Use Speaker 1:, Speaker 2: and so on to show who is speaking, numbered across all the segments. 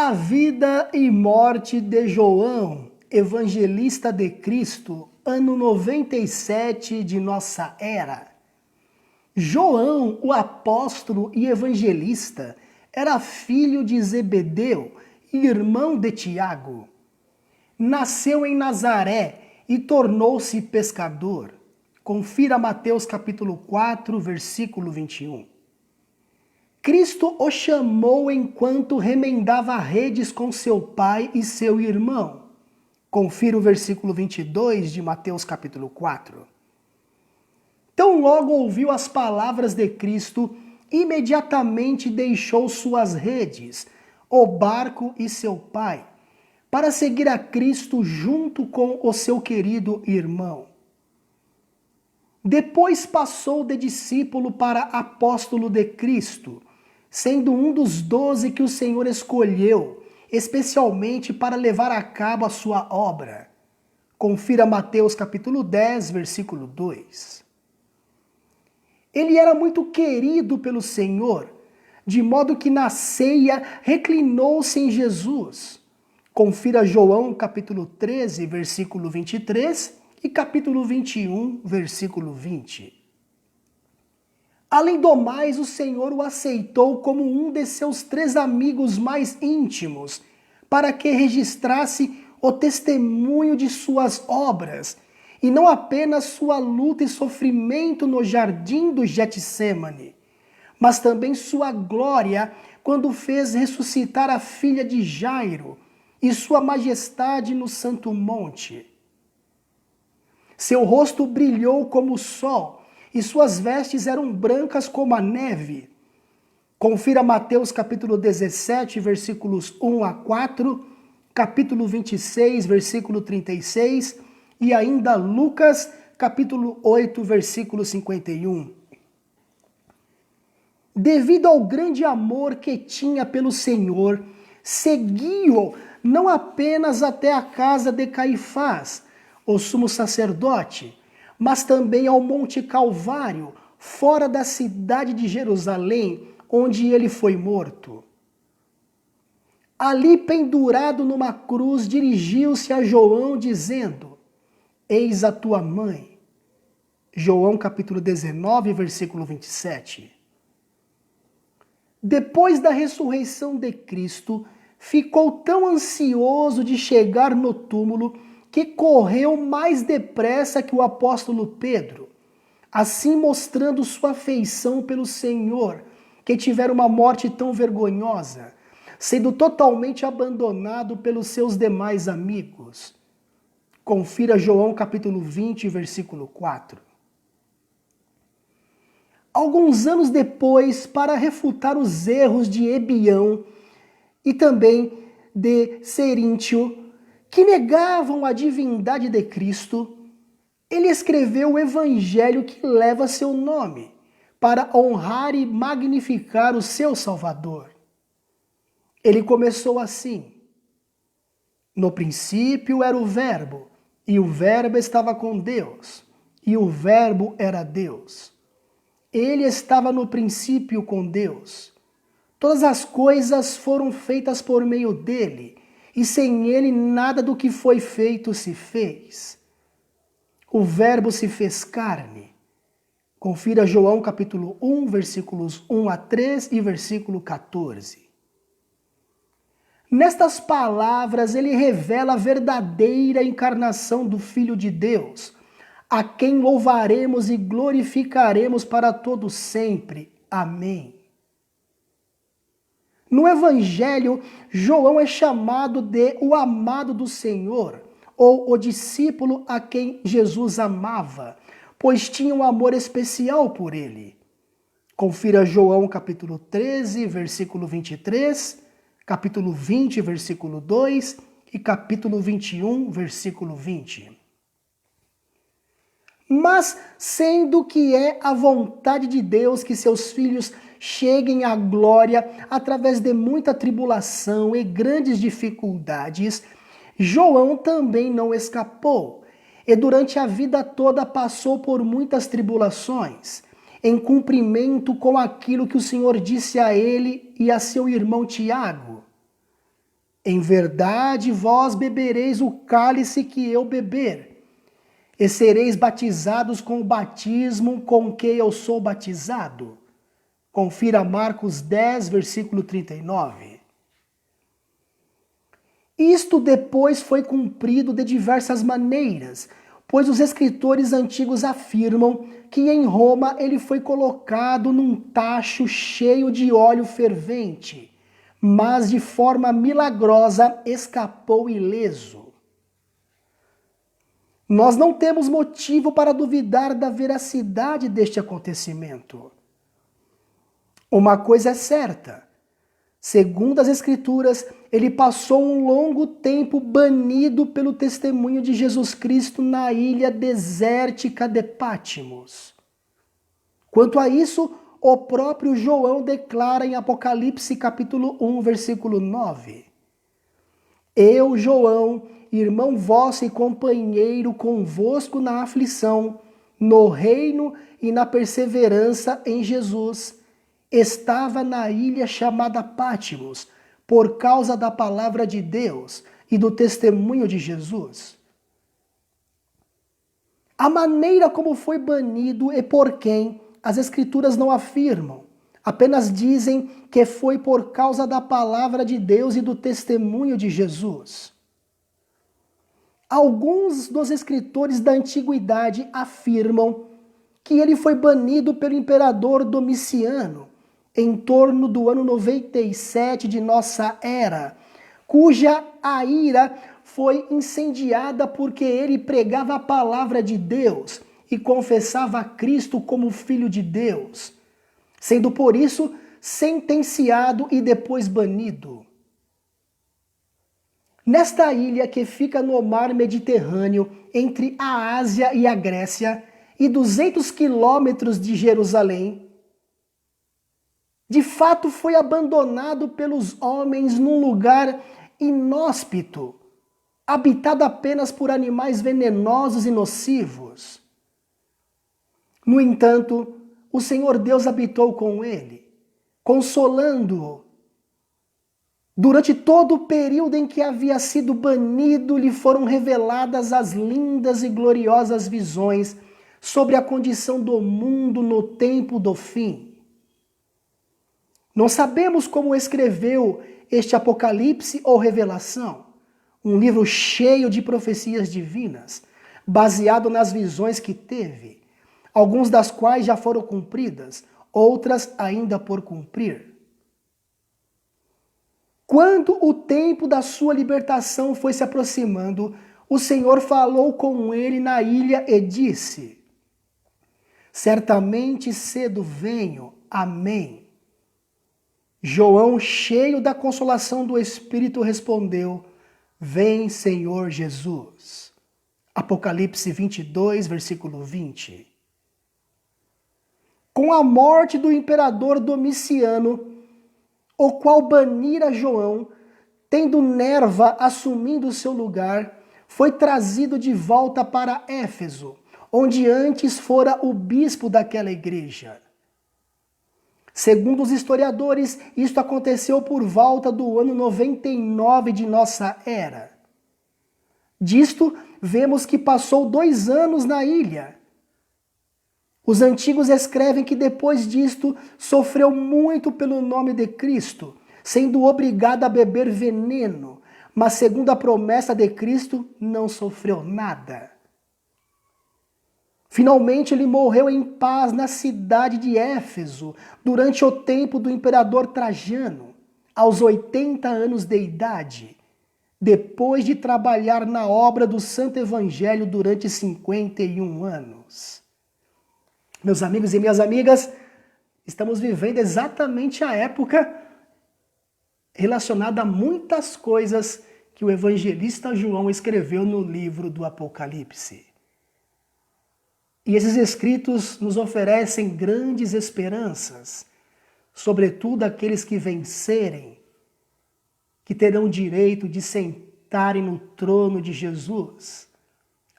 Speaker 1: A vida e morte de João, evangelista de Cristo, ano 97 de nossa era. João, o apóstolo e evangelista, era filho de Zebedeu e irmão de Tiago. Nasceu em Nazaré e tornou-se pescador. Confira Mateus capítulo 4, versículo 21. Cristo o chamou enquanto remendava redes com seu pai e seu irmão. Confira o versículo 22 de Mateus capítulo 4. Tão logo ouviu as palavras de Cristo, imediatamente deixou suas redes, o barco e seu pai, para seguir a Cristo junto com o seu querido irmão. Depois passou de discípulo para apóstolo de Cristo, sendo um dos 12 que o Senhor escolheu, especialmente para levar a cabo a sua obra. Confira Mateus capítulo 10, versículo 2. Ele era muito querido pelo Senhor, de modo que na ceia reclinou-se em Jesus. Confira João capítulo 13, versículo 23 e capítulo 21, versículo 20. Além do mais, o Senhor o aceitou como um de seus 3 amigos mais íntimos, para que registrasse o testemunho de suas obras, e não apenas sua luta e sofrimento no jardim do Getsêmani, mas também sua glória quando fez ressuscitar a filha de Jairo e sua majestade no Santo Monte. Seu rosto brilhou como o sol, e suas vestes eram brancas como a neve. Confira Mateus capítulo 17, versículos 1 a 4, capítulo 26, versículo 36, e ainda Lucas capítulo 8, versículo 51. Devido ao grande amor que tinha pelo Senhor, seguiu-o não apenas até a casa de Caifás, o sumo sacerdote, mas também ao Monte Calvário, fora da cidade de Jerusalém, onde ele foi morto. Ali, pendurado numa cruz, dirigiu-se a João, dizendo: Eis a tua mãe. João capítulo 19, versículo 27. Depois da ressurreição de Cristo, ficou tão ansioso de chegar no túmulo que correu mais depressa que o apóstolo Pedro, assim mostrando sua afeição pelo Senhor, que tivera uma morte tão vergonhosa, sendo totalmente abandonado pelos seus demais amigos. Confira João capítulo 20, versículo 4. Alguns anos depois, para refutar os erros de Ebião e também de Ceríntio, que negavam a divindade de Cristo, ele escreveu o evangelho que leva seu nome, para honrar e magnificar o seu Salvador. Ele começou assim: No princípio era o Verbo, e o Verbo estava com Deus, e o Verbo era Deus. Ele estava no princípio com Deus. Todas as coisas foram feitas por meio dele, e sem ele nada do que foi feito se fez. O Verbo se fez carne. Confira João capítulo 1, versículos 1 a 3 e versículo 14. Nestas palavras ele revela a verdadeira encarnação do Filho de Deus, a quem louvaremos e glorificaremos para todo sempre. Amém. No Evangelho, João é chamado de o amado do Senhor, ou o discípulo a quem Jesus amava, pois tinha um amor especial por ele. Confira João capítulo 13, versículo 23, capítulo 20, versículo 2 e capítulo 21, versículo 20. Mas, sendo que é a vontade de Deus que seus filhos cheguem à glória através de muita tribulação e grandes dificuldades, João também não escapou, e durante a vida toda passou por muitas tribulações, em cumprimento com aquilo que o Senhor disse a ele e a seu irmão Tiago. Em verdade, vós bebereis o cálice que eu beber, e sereis batizados com o batismo com que eu sou batizado. Confira Marcos 10, versículo 39. Isto depois foi cumprido de diversas maneiras, pois os escritores antigos afirmam que em Roma ele foi colocado num tacho cheio de óleo fervente, mas de forma milagrosa escapou ileso. Nós não temos motivo para duvidar da veracidade deste acontecimento. Uma coisa é certa: segundo as Escrituras, ele passou um longo tempo banido pelo testemunho de Jesus Cristo na ilha desértica de Pátimos. Quanto a isso, o próprio João declara em Apocalipse capítulo 1, versículo 9: Eu, João, irmão vosso e companheiro convosco na aflição, no reino e na perseverança em Jesus, estava na ilha chamada Pátimos, por causa da palavra de Deus e do testemunho de Jesus. A maneira como foi banido e por quem, as Escrituras não afirmam, apenas dizem que foi por causa da palavra de Deus e do testemunho de Jesus. Alguns dos escritores da antiguidade afirmam que ele foi banido pelo imperador Domiciano, em torno do ano 97 de nossa era, cuja a ira foi incendiada porque ele pregava a palavra de Deus e confessava a Cristo como Filho de Deus, sendo por isso sentenciado e depois banido. Nesta ilha que fica no mar Mediterrâneo, entre a Ásia e a Grécia, e 200 quilômetros de Jerusalém, de fato foi abandonado pelos homens num lugar inóspito, habitado apenas por animais venenosos e nocivos. No entanto, o Senhor Deus habitou com ele, consolando-o. Durante todo o período em que havia sido banido, lhe foram reveladas as lindas e gloriosas visões sobre a condição do mundo no tempo do fim. Não sabemos como escreveu este Apocalipse ou Revelação, um livro cheio de profecias divinas, baseado nas visões que teve, algumas das quais já foram cumpridas, outras ainda por cumprir. Quando o tempo da sua libertação foi se aproximando, o Senhor falou com ele na ilha e disse: Certamente cedo venho. Amém. João, cheio da consolação do Espírito, respondeu: Vem, Senhor Jesus. Apocalipse 22, versículo 20. Com a morte do imperador Domiciano, o qual banira João, tendo Nerva assumindo seu lugar, foi trazido de volta para Éfeso, onde antes fora o bispo daquela igreja. Segundo os historiadores, isto aconteceu por volta do ano 99 de nossa era. Disto, vemos que passou 2 anos na ilha. Os antigos escrevem que depois disto sofreu muito pelo nome de Cristo, sendo obrigado a beber veneno, mas segundo a promessa de Cristo, não sofreu nada. Finalmente ele morreu em paz na cidade de Éfeso, durante o tempo do imperador Trajano, aos 80 anos de idade, depois de trabalhar na obra do Santo Evangelho durante 51 anos. Meus amigos e minhas amigas, estamos vivendo exatamente a época relacionada a muitas coisas que o evangelista João escreveu no livro do Apocalipse. E esses escritos nos oferecem grandes esperanças, sobretudo aqueles que vencerem, que terão direito de sentarem no trono de Jesus,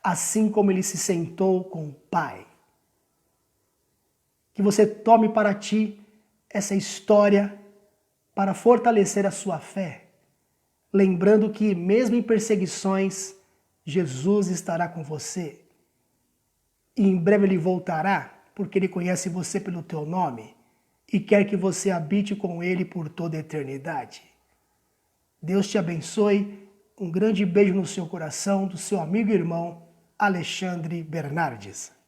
Speaker 1: assim como ele se sentou com o Pai. Que você tome para ti essa história para fortalecer a sua fé, lembrando que mesmo em perseguições, Jesus estará com você. E em breve ele voltará, porque ele conhece você pelo teu nome e quer que você habite com ele por toda a eternidade. Deus te abençoe. Um grande beijo no seu coração, do seu amigo e irmão Alexandre Bernardes.